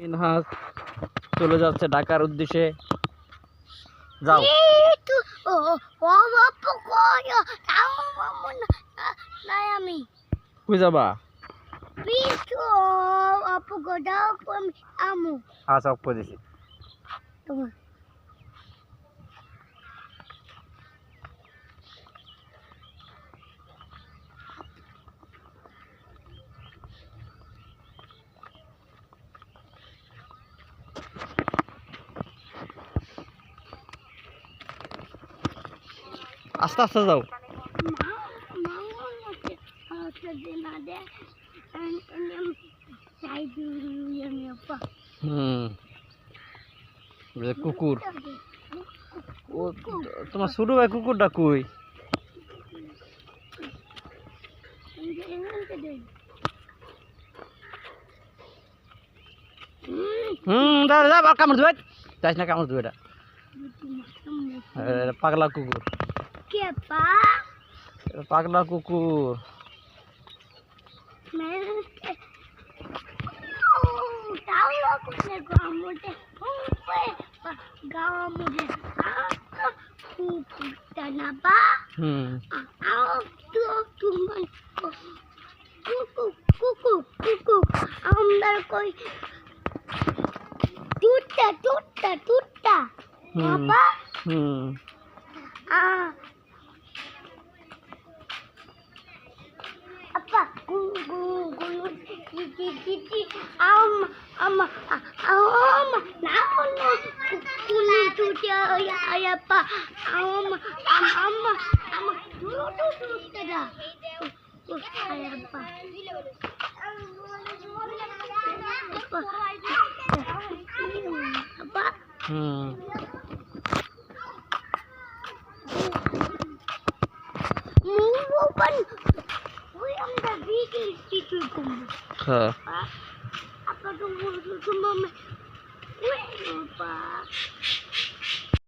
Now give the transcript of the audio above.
মিনহাজ চলে যাচ্ছে ঢাকার উদ্দেশ্যে। যাও। কই যাবা? আচ্ছা অফ করে দিছি। আস্তে আস্তে যাও। কুকুর ও তোমার ছোট ভাই কুকুরটা কই? যা কামড় দেবে, যাইস না কামড় দেবে। এটা পাগলা কুকুর, পাগলা কুকুর। Apa